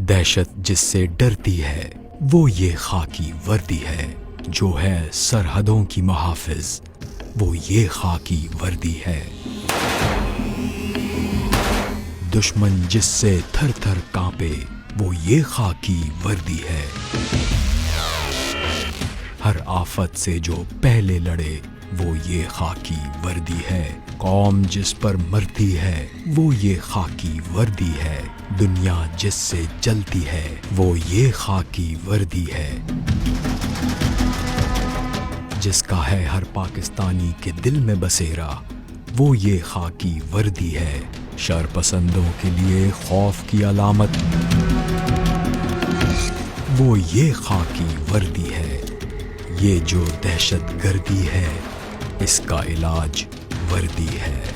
दहशत जिससे डरती है वो ये खाकी वर्दी है, जो है सरहदों की मुहाफिज वो ये खाकी वर्दी है। दुश्मन जिससे थर थर कांपे वो ये खाकी वर्दी है। हर आफत से जो पहले लड़े वो ये खाकी वर्दी है। कौम जिस पर मरती है वो ये खाकी वर्दी है। दुनिया जिससे चलती है वो ये खाकी वर्दी है। जिसका है हर पाकिस्तानी के दिल में बसेरा वो ये खाकी वर्दी है। शरपसंदों के लिए खौफ की अलामत वो ये खाकी वर्दी है। ये जो दहशत गर्दी है इसका इलाज वर्दी है।